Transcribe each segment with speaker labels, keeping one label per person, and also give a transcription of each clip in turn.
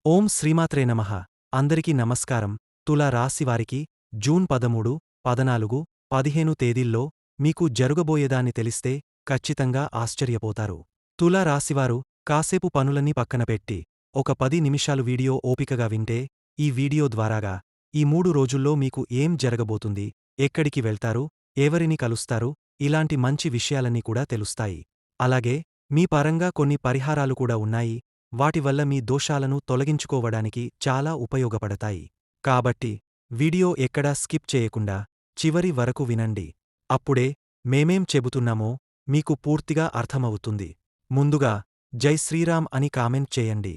Speaker 1: ఓం శ్రీమాత్రే నమః. అందరికీ నమస్కారం. తులా రాశివారికి జూన్ 13, 14, 15 తేదీల్లో మీకు జరుగబోయేదాన్ని తెలిస్తే ఖచ్చితంగా ఆశ్చర్యపోతారు. తులా రాశివారు కాసేపు పనులన్నీ పక్కనపెట్టి ఒక 10 నిమిషాలు వీడియో ఓపికగా వింటే ఈ వీడియో ద్వారాగా ఈ 3 రోజుల్లో మీకు ఏం జరగబోతుంది, ఎక్కడికి వెళ్తారు, ఎవరిని కలుస్తారు, ఇలాంటి మంచి విషయాలన్నీ కూడా తెలుస్తాయి. అలాగే మీ పరంగా కొన్ని పరిహారాలు కూడా ఉన్నాయి. వాటివల్ల మీ దోషాలను తొలగించుకోవడానికి చాలా ఉపయోగపడతాయి. కాబట్టి వీడియో ఎక్కడా స్కిప్ చేయకుండా చివరి వరకు వినండి. అప్పుడే మేమేం చెబుతున్నామో మీకు పూర్తిగా అర్థమవుతుంది. ముందుగా జై శ్రీరామ్ అని కామెంట్ చేయండి.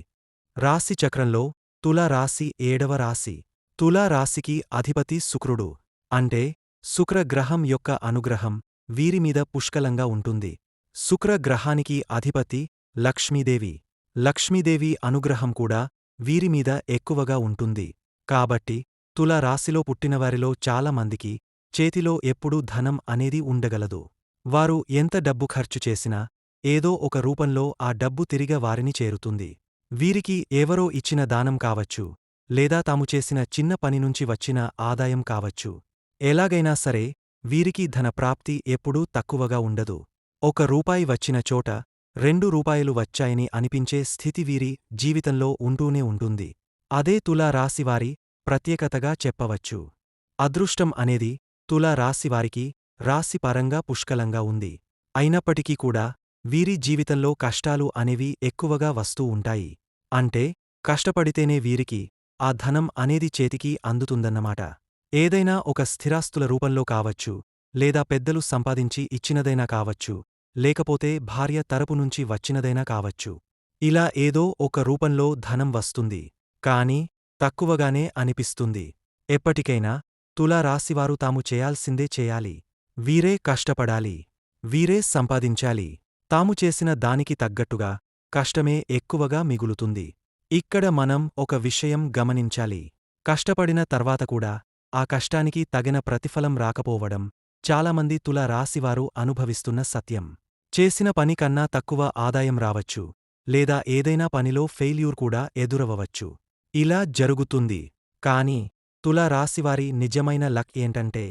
Speaker 1: రాశి చక్రంలో తులా రాశి 7వ రాశి. తులా రాశికి అధిపతి శుక్రుడు. అంటే శుక్రగ్రహం యొక్క అనుగ్రహం వీరిమీద పుష్కలంగా ఉంటుంది. శుక్రగ్రహానికి అధిపతి లక్ష్మీదేవి. లక్ష్మీదేవి అనుగ్రహం కూడా వీరిమీద ఎక్కువగా ఉంటుంది. కాబట్టి తుల రాశిలో పుట్టినవారిలో చాలామందికి చేతిలో ఎప్పుడూ ధనం అనేది ఉండగలదు. వారు ఎంత డబ్బు ఖర్చు చేసినా ఏదో ఒక రూపంలో ఆ డబ్బు తిరిగి వారిని చేరుతుంది. వీరికి ఎవరో ఇచ్చిన దానం కావచ్చు, లేదా తాము చేసిన చిన్న పని నుంచి వచ్చిన ఆదాయం కావచ్చు. ఎలాగైనా సరే వీరికి ధనప్రాప్తి ఎప్పుడూ తక్కువగా ఉండదు. ₹1 వచ్చిన చోట ₹2 వచ్చాయని అనిపించే స్థితి వీరి జీవితంలో ఉంటూనే ఉంటుంది. అదే తులా రాశివారి ప్రత్యేకతగా చెప్పవచ్చు. అదృష్టం అనేది తులా రాశివారికి రాశిపరంగా పుష్కలంగా ఉంది. అయినప్పటికీ కూడా వీరి జీవితంలో కష్టాలు అనేవి ఎక్కువగా వస్తూ ఉంటాయి. అంటే కష్టపడితేనే వీరికి ఆ ధనం అనేది చేతికి అందుతుందన్నమాట. ఏదైనా ఒక స్థిరాస్తుల రూపంలో కావచ్చు, లేదా పెద్దలు సంపాదించి ఇచ్చినదైనా కావచ్చు, లేకపోతే భార్య తరపు నుంచి వచ్చినదైనా కావచ్చు. ఇలా ఏదో ఒక రూపంలో ధనం వస్తుంది. కానీ తక్కువగానే అనిపిస్తుంది. ఎప్పటికైనా తులా రాశివారు తాము చేయాల్సిందే చేయాలి. వీరే కష్టపడాలి. వీరే సంపాదించాలి. తాము చేసిన దానికి తగ్గట్టుగా కష్టమే ఎక్కువగా మిగులుతుంది. ఇక్కడ మనం ఒక విషయం గమనించాలి. కష్టపడిన తర్వాత కూడా ఆ కష్టానికి తగిన ప్రతిఫలం రాకపోవడం చాలామంది తులా రాశివారు అనుభవిస్తున్న సత్యం. చేసిన పని కన్నా తక్కువ ఆదాయం రావచ్చు, లేదా ఏదైనా పనిలో ఫెయిల్యూర్ కూడా ఎదురవవచ్చు. ఇలా జరుగుతుంది. కానీ తులా రాశివారి నిజమైన లక్ ఏంటంటే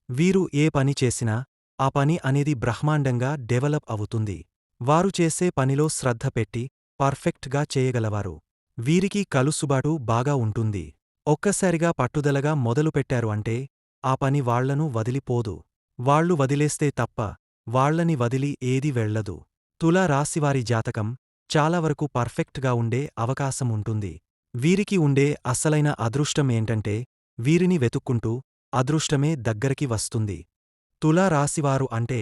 Speaker 1: వీరు ఏ పని చేసినా ఆ పని అనేది బ్రహ్మాండంగా డెవలప్ అవుతుంది. వారు చేసే పనిలో శ్రద్ధ పెట్టి పర్ఫెక్ట్గా చేయగలవారు. వీరికి కలుసుబాటు బాగా ఉంటుంది. ఒక్కసారిగా పట్టుదలగా మొదలుపెట్టారు అంటే ఆ పని వాళ్లను వదిలిపోదు. వాళ్లు వదిలేస్తే తప్ప వాళ్లని వదిలి ఏదీ వెళ్లదు. తులా రాశివారి జాతకం చాలా వరకు పర్ఫెక్ట్గా ఉండే అవకాశం ఉంటుంది. వీరికి ఉండే అసలైన అదృష్టం ఏంటంటే వీరిని వెతుక్కుంటూ అదృష్టమే దగ్గరికి వస్తుంది. తులా రాశివారు అంటే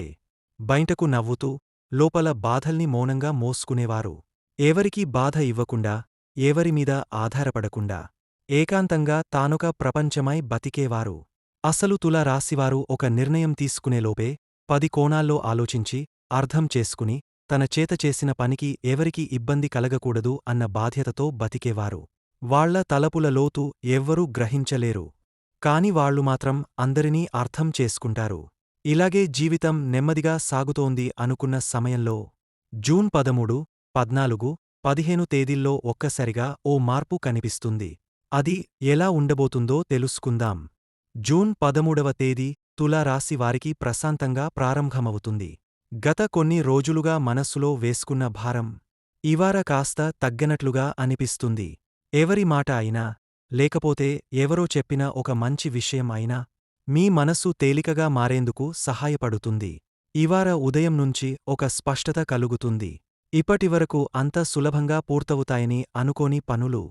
Speaker 1: బయటకు నవ్వుతూ లోపల బాధల్ని మౌనంగా మోసుకునేవారు. ఎవరికీ బాధ ఇవ్వకుండా, ఎవరిమీద ఆధారపడకుండా ఏకాంతంగా తానొక ప్రపంచమై బతికేవారు. అసలు తులా రాశివారు ఒక నిర్ణయం తీసుకునేలోపే 10 కోణాల్లో ఆలోచించి అర్థం చేసుకుని తన చేత చేసిన పనికి ఎవరికీ ఇబ్బంది కలగకూడదు అన్న బాధ్యతతో బతికేవారు. వాళ్ల తలపుల లోతు ఎవ్వరూ గ్రహించలేరు. కాని వాళ్లు మాత్రం అందరినీ అర్థం చేసుకుంటారు. ఇలాగే జీవితం నెమ్మదిగా సాగుతోంది అనుకున్న సమయంలో జూన్ 13, 14, 15 తేదీల్లో ఒక్కసారిగా ఓ మార్పు కనిపిస్తుంది. అది ఎలా ఉండబోతుందో తెలుసుకుందాం. జూన్ 13వ తేదీ తులా రాశి వారికి ప్రశాంతంగా ప్రారంభమవుతుంది. గత కొన్ని రోజులుగా మనస్సులో వేసుకున్న భారం ఇవార కాస్త తగ్గనట్లుగా అనిపిస్తుంది. ఎవరి మాట అయినా, లేకపోతే ఎవరో చెప్పిన ఒక మంచి విషయం అయినా మీ మనసు తేలికగా మారేందుకు సహాయపడుతుంది. ఇవార ఉదయం నుంచి ఒక స్పష్టత కలుగుతుంది. ఇప్పటివరకు అంత సులభంగా పూర్తవుతాయని అనుకోని పనులు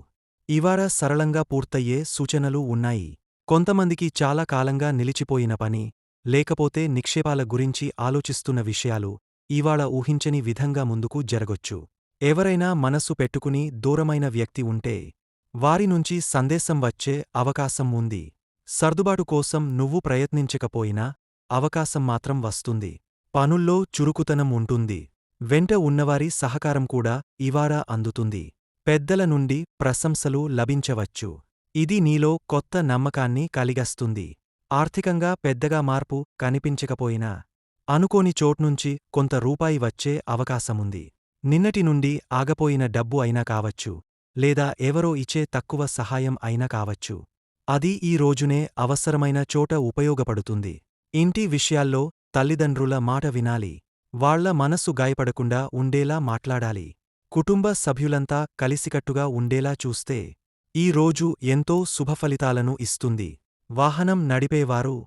Speaker 1: ఇవార సరళంగా పూర్తయ్యే సూచనలు ఉన్నాయి. కొంతమందికి చాలా కాలంగా నిలిచిపోయిన పని, లేకపోతే నిక్షేపాల గురించి ఆలోచిస్తున్న విషయాలు ఇవాళ ఊహించని విధంగా ముందుకు జరగొచ్చు. ఎవరైనా మనసు పెట్టుకుని దూరమైన వ్యక్తి ఉంటే వారి నుంచి సందేశం వచ్చే అవకాశం ఉంది. సర్దుబాటు కోసం నువ్వు ప్రయత్నించకపోయినా అవకాశం మాత్రం వస్తుంది. పనుల్లో చురుకుతనం ఉంటుంది. వెంట ఉన్నవారి సహకారం కూడా ఇవాళ అందుతుంది. పెద్దల నుండి ప్రశంసలు లభించవచ్చు. ఇది నీలో కొత్త నమ్మకాన్ని కలిగిస్తుంది. ఆర్థికంగా పెద్దగా మార్పు కనిపించకపోయినా అనుకోని చోట్నుంచి కొంత రూపాయి వచ్చే అవకాశముంది. నిన్నటి నుండి ఆగపోయిన డబ్బు అయినా కావచ్చు, లేదా ఎవరో ఇచ్చే తక్కువ సహాయం అయినా కావచ్చు. అది ఈ రోజునే అవసరమైన చోట ఉపయోగపడుతుంది. ఇంటి విషయాల్లో తల్లిదండ్రుల మాట వినాలి. వాళ్ళ మనసు గాయపడకుండా ఉండేలా మాట్లాడాలి. కుటుంబ సభ్యులంతా కలిసికట్టుగా ఉండేలా చూస్తే ఈ రోజు ఎంతో శుభఫలితాలను ఇస్తుంది. వాహనం నడిపేవారు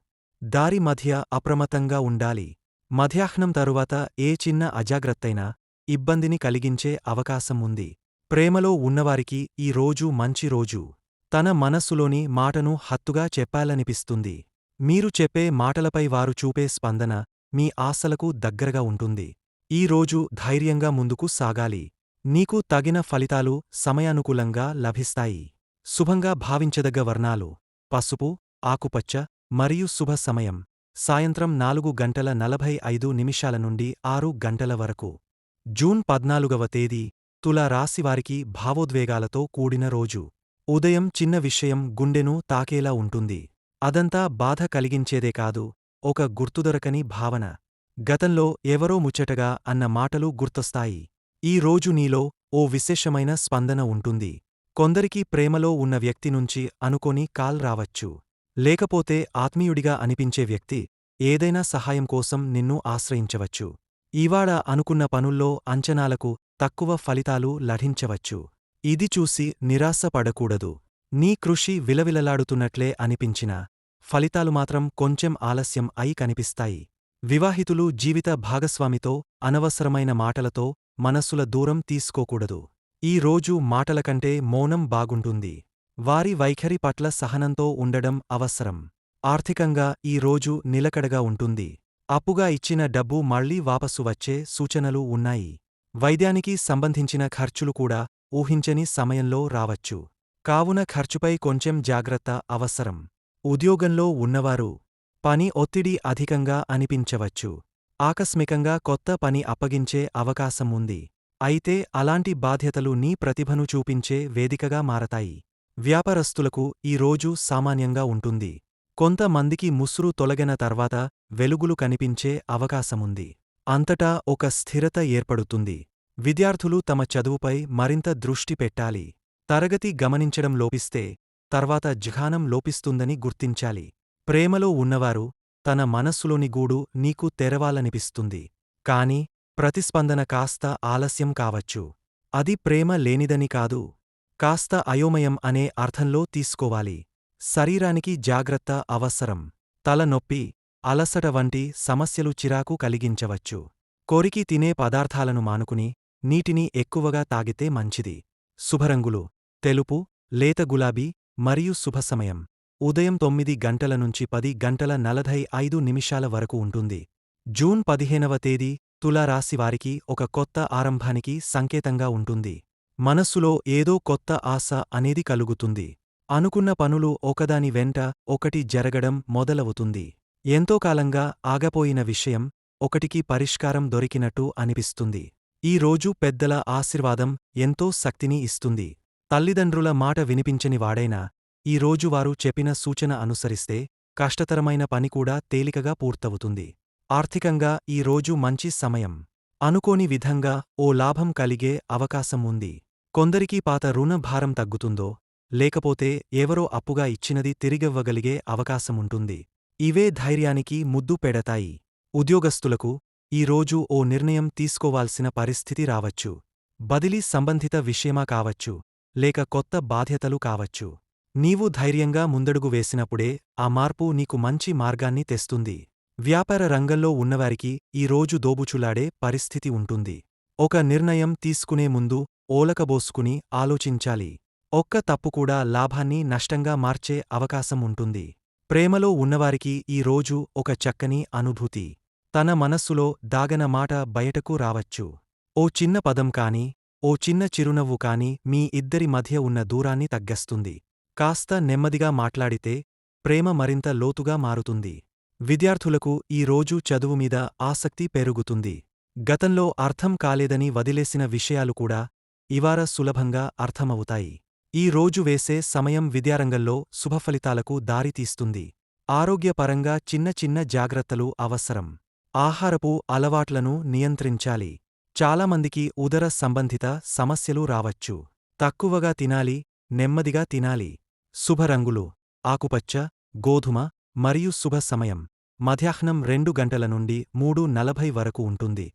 Speaker 1: దారి మధ్య అప్రమత్తంగా ఉండాలి. మధ్యాహ్నం తరువాత ఏ చిన్న అజాగ్రత్తైనా ఇబ్బందిని కలిగించే అవకాశం ఉంది. ప్రేమలో ఉన్నవారికి ఈ రోజు మంచి రోజు. తన మనస్సులోని మాటను హత్తుగా చెప్పాలనిపిస్తుంది. మీరు చెప్పే మాటలపై వారు చూపే స్పందన మీ ఆశలకు దగ్గరగా ఉంటుంది. ఈ రోజు ధైర్యంగా ముందుకు సాగాలి. నీకు తగిన ఫలితాలు సమయానుకూలంగా లభిస్తాయి. శుభంగా భావించదగ్గ వర్ణాలు పసుపు, ఆకుపచ్చ మరియు శుభ సమయం సాయంత్రం 4:45 నుండి 6 వరకు. జూన్ 14వ తేదీ తులా రాశివారికి భావోద్వేగాలతో కూడిన రోజు. ఉదయం చిన్న విషయం గుండెను తాకేలా ఉంటుంది. అదంతా బాధ కలిగించేదే కాదు, ఒక గుర్తుదొరకని భావన. గతంలో ఎవరో ముచ్చటగా అన్న మాటలు గుర్తొస్తాయి. ఈ రోజు నీలో ఓ విశేషమైన స్పందన ఉంటుంది. కొందరికి ప్రేమలో ఉన్న వ్యక్తి నుంచి అనుకోని కాల్ రావచ్చు. లేకపోతే ఆత్మీయుడిగా అనిపించే వ్యక్తి ఏదైనా సహాయం కోసం నిన్ను ఆశ్రయించవచ్చు. ఇవాళ అనుకున్న పనుల్లో అంచనాలకు తక్కువ ఫలితాలు లభించవచ్చు. ఇది చూసి నిరాశపడకూడదు. నీ కృషి విలవిలలాడుతున్నట్లే అనిపించినా ఫలితాలు మాత్రం కొంచెం ఆలస్యం అయి కనిపిస్తాయి. వివాహితులు జీవిత భాగస్వామితో అనవసరమైన మాటలతో మనస్సుల దూరం తీసుకోకూడదు. ఈ రోజు మాటలకంటే మౌనం బాగుంటుంది. వారి వైఖరి పట్ల సహనంతో ఉండడం అవసరం. ఆర్థికంగా ఈ రోజు నిలకడగా ఉంటుంది. అప్పుగా ఇచ్చిన డబ్బు మళ్లీ వాపసు వచ్చే సూచనలు ఉన్నాయి. వైద్యానికి సంబంధించిన ఖర్చులు కూడా ఊహించని సమయంలో రావచ్చు. కావున ఖర్చుపై కొంచెం జాగ్రత్త అవసరం. ఉద్యోగంలో ఉన్నవారు పని ఒత్తిడి అధికంగా అనిపించవచ్చు. ఆకస్మికంగా కొత్త పని అప్పగించే అవకాశం ఉంది. అయితే అలాంటి బాధ్యతలు నీ ప్రతిభను చూపించే వేదికగా మారతాయి. వ్యాపారస్తులకు ఈ రోజు సామాన్యంగా ఉంటుంది. కొంతమందికి ముసురు తొలగిన తర్వాత వెలుగులు కనిపించే అవకాశముంది. అంతటా ఒక స్థిరత ఏర్పడుతుంది. విద్యార్థులు తమ చదువుపై మరింత దృష్టి పెట్టాలి. తరగతి గమనించడం లోపిస్తే తర్వాత జ్ఞానం లోపిస్తుందని గుర్తించాలి. ప్రేమలో ఉన్నవారు తన మనస్సులోని గూడు నీకు తెరవాలనిపిస్తుంది. కాని ప్రతిస్పందన కాస్త ఆలస్యం కావచ్చు. అది ప్రేమ లేనిదని కాదు, కాస్త అయోమయం అనే అర్థంలో తీసుకోవాలి. శరీరానికి జాగ్రత్త అవసరం. తలనొప్పి, అలసట వంటి సమస్యలు చిరాకు కలిగించవచ్చు. కొరికి తినే పదార్థాలను మానుకుని నీటిని ఎక్కువగా తాగితే మంచిది. శుభరంగులు తెలుపు, లేత గులాబీ మరియు శుభసమయం ఉదయం 9 నుంచి 10:45 వరకు ఉంటుంది. జూన్ 15వ తేదీ తులారాశివారికి ఒక కొత్త ఆరంభానికి సంకేతంగా ఉంటుంది. మనస్సులో ఏదో కొత్త ఆశ అనేది కలుగుతుంది. అనుకున్న పనులు ఒకదాని వెంట ఒకటి జరగడం మొదలవుతుంది. ఎంతో కాలంగా ఆగపోయిన విషయం ఒకటికి పరిష్కారం దొరికినట్టు అనిపిస్తుంది. ఈ రోజు పెద్దల ఆశీర్వాదం ఎంతో శక్తిని ఇస్తుంది. తల్లిదండ్రుల మాట వినిపించని వాడైనా ఈ రోజు వారు చెప్పిన సూచన అనుసరిస్తే కష్టతరమైన పని కూడా తేలికగా పూర్తవుతుంది. ఆర్థికంగా ఈ రోజు మంచి సమయం. అనుకోని విధంగా ఓ లాభం కలిగే అవకాశం ఉంది. కొందరికి పాత రుణ భారం తగ్గుతుందో లేకపోతే ఎవరో అప్పుగా ఇచ్చినది తిరిగివ్వగలిగే అవకాశముంటుంది. ఇవే ధైర్యానికి ముద్దు పెడతాయి. ఉద్యోగస్తులకు ఈ రోజు ఓ నిర్ణయం తీసుకోవాల్సిన పరిస్థితి రావచ్చు. బదిలీ సంబంధిత విషయమా కావచ్చు, లేక కొత్త బాధ్యతలు కావచ్చు. నీవు ధైర్యంగా ముందడుగు వేసినప్పుడే ఆ మార్పు నీకు మంచి మార్గాన్ని తెస్తుంది. వ్యాపార రంగంలో ఉన్నవారికి ఈ రోజు దోబుచులాడే పరిస్థితి ఉంటుంది. ఒక నిర్ణయం తీసుకునే ముందు ఓలకబోసుకుని ఆలోచించాలి. ఒక్క తప్పు కూడా లాభాన్ని నష్టంగా మార్చే అవకాశం ఉంటుంది. ప్రేమలో ఉన్నవారికి ఈ రోజు ఒక చక్కని అనుభూతి. తన మనస్సులో దాగన మాట బయటకు రావచ్చు. ఓ చిన్న పదం కాని, ఓ చిన్న చిరునవ్వు కాని మీ ఇద్దరి మధ్య ఉన్న దూరాన్ని తగ్గస్తుంది. కాస్త నెమ్మదిగా మాట్లాడితే ప్రేమ మరింత లోతుగా మారుతుంది. విద్యార్థులకు ఈ రోజు చదువు మీద ఆసక్తి పెరుగుతుంది. గతంలో అర్థం కాలేదని వదిలేసిన విషయాలు కూడా ఇవాళ సులభంగా అర్థమవుతాయి. ఈ రోజు వేసే సమయం విద్యారంగంలో శుభఫలితాలకు దారితీస్తుంది. ఆరోగ్యపరంగా చిన్న చిన్న జాగ్రత్తలు అవసరం. ఆహారపు అలవాట్లను నియంత్రించాలి. చాలామందికి ఉదర సంబంధిత సమస్యలు రావచ్చు. తక్కువగా తినాలి, నెమ్మదిగా తినాలి. శుభరంగులు: ఆకుపచ్చ, గోధుమ మరియు శుభ సమయం: మధ్యాహ్నం 2 గంటల నుండి 3:40 వరకు ఉంటుంది.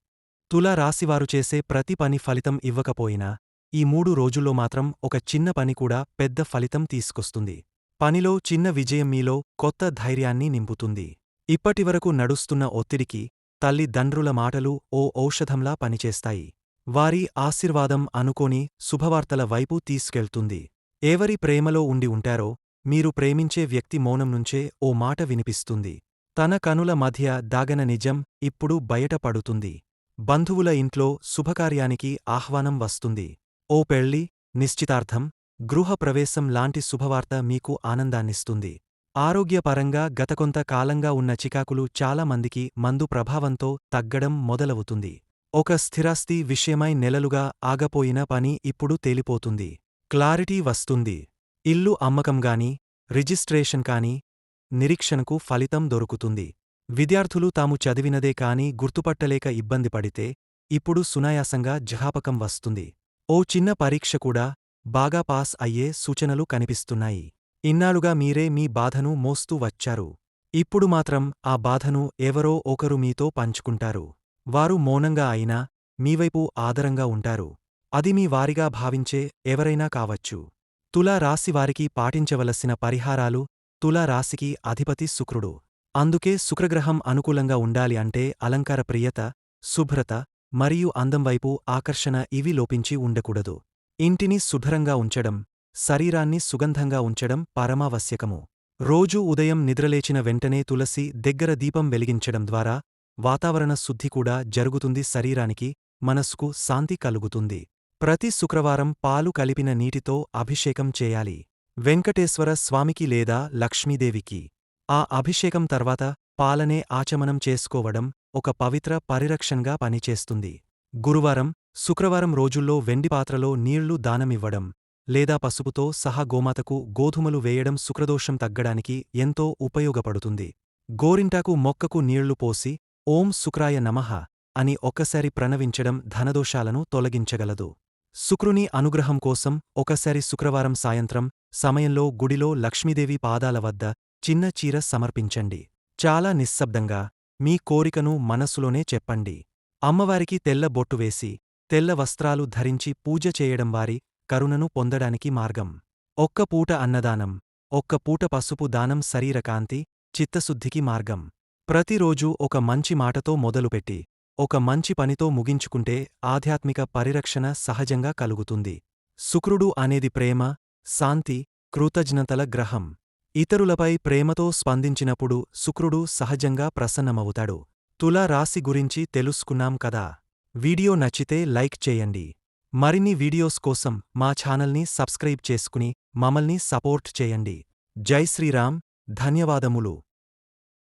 Speaker 1: తులా రాశివారు చేసే ప్రతి పని ఫలితం ఇవ్వకపోయినా, ఈ 3 రోజుల్లో మాత్రం ఒక చిన్న పని కూడా పెద్ద ఫలితం తీసుకొస్తుంది. పనిలో చిన్న విజయం మీలో కొత్త ధైర్యాన్ని నింపుతుంది. ఇప్పటివరకు నడుస్తున్న ఒత్తిడికి తల్లిదండ్రుల మాటలు ఓ ఔషధంలా పనిచేస్తాయి. వారి ఆశీర్వాదం అనుకోని శుభవార్తల వైపు తీసుకెళ్తుంది. ఎవరి ప్రేమలో ఉండి ఉంటారో, మీరు ప్రేమించే వ్యక్తి మౌనం నుంచే ఓ మాట వినిపిస్తుంది. తన కనుల మధ్య దాగన నిజం ఇప్పుడు బయటపడుతుంది. బంధువుల ఇంట్లో శుభకార్యానికి ఆహ్వానం వస్తుంది. ఓ పెళ్లి, నిశ్చితార్థం, గృహప్రవేశం లాంటి శుభవార్త మీకు ఆనందాన్నిస్తుంది. ఆరోగ్యపరంగా గత కొంత కాలంగా ఉన్న చికాకులు చాలా మందికి మందు ప్రభావంతో తగ్గడం మొదలవుతుంది. ఒక స్థిరాస్తి విషయమై నెలలుగా ఆగపోయిన పని ఇప్పుడు తేలిపోతుంది. క్లారిటీ వస్తుంది. ఇల్లు అమ్మకంగానీ, రిజిస్ట్రేషన్ కానీ నిరీక్షణకు ఫలితం దొరుకుతుంది. విద్యార్థులు తాము చదివినదే కాని గుర్తుపట్టలేక ఇబ్బంది పడితే ఇప్పుడు సునాయాసంగా జ్ఞాపకం వస్తుంది. ఓ చిన్న పరీక్ష కూడా బాగా పాస్ అయ్యే సూచనలు కనిపిస్తున్నాయి. ఇన్నాళ్లుగా మీరే మీ బాధను మోస్తూ వచ్చారు. ఇప్పుడు మాత్రం ఆ బాధను ఎవరో ఒకరు మీతో పంచుకుంటారు. వారు మౌనంగా అయినా మీవైపు ఆదరంగా ఉంటారు. అది మీ వారిగా భావించే ఎవరైనా కావచ్చు. తులా రాశివారికి పాటించవలసిన పరిహారాలు: తులా రాశికి అధిపతి శుక్రుడు. అందుకే శుక్రగ్రహం అనుకూలంగా ఉండాలి అంటే అలంకార ప్రియత, శుభ్రత మరియు అందం వైపు ఆకర్షణ ఇవి లోపించి ఉండకూడదు. ఇంటిని శుభ్రంగా ఉంచడం, శరీరాన్ని సుగంధంగా ఉంచడం పరమావశ్యకము. రోజూ ఉదయం నిద్రలేచిన వెంటనే తులసి దగ్గర దీపం వెలిగించడం ద్వారా వాతావరణ శుద్ధి కూడా జరుగుతుంది. శరీరానికి, మనస్సుకు శాంతి కలుగుతుంది. ప్రతి శుక్రవారం పాలు కలిపిన నీటితో అభిషేకం చేయాలి. వెంకటేశ్వర స్వామికి లేదా లక్ష్మీదేవికి. ఆ అభిషేకం తర్వాత పాలనే ఆచమనం చేసుకోవడం ఒక పవిత్ర పరిరక్షణగా పనిచేస్తుంది. గురువారం, శుక్రవారం రోజుల్లో వెండి పాత్రలో నీళ్లు దానమివ్వడం లేదా పసుపుతో సహా గోమాతకు గోధుమలు వేయడం శుక్రదోషం తగ్గడానికి ఎంతో ఉపయోగపడుతుంది. గోరింటాకు మొక్కకు నీళ్లు పోసి ఓం శుక్రాయ నమః అని ఒక్కసారి ప్రణవించడం ధనదోషాలను తొలగించగలదు. శుక్రుని అనుగ్రహం కోసం ఒకసారి శుక్రవారం సాయంత్రం సమయంలో గుడిలో లక్ష్మీదేవి పాదాల వద్ద చిన్న చీర సమర్పించండి. చాలా నిశ్శబ్దంగా మీ కోరికను మనసులోనే చెప్పండి. అమ్మవారికి తెల్ల బొట్టు వేసి, తెల్ల వస్త్రాలు ధరించి పూజ చేయడం వారి కరుణను పొందడానికి మార్గం. ఒక్క పూట అన్నదానం, ఒక్క పూట పసుపు దానం శరీరకాంతి, చిత్తశుద్ధికి మార్గం. ప్రతిరోజూ ఒక మంచి మాటతో మొదలుపెట్టి, ఒక మంచి పనితో ముగించుకుంటే ఆధ్యాత్మిక పరిరక్షణ సహజంగా కలుగుతుంది. శుక్రుడు అనేది ప్రేమ, శాంతి, కృతజ్ఞతల గ్రహం. ఇతరులపై ప్రేమతో స్పందించినప్పుడు శుక్రుడు సహజంగా ప్రసన్నమవుతాడు. తులా రాశి గురించి తెలుసుకున్నాం కదా. వీడియో నచ్చితే లైక్ చేయండి. మరిన్ని వీడియోస్ కోసం మా ఛానల్ని సబ్స్క్రైబ్ చేసుకుని మమ్మల్ని సపోర్ట్ చేయండి. జై శ్రీరామ్. ధన్యవాదములు.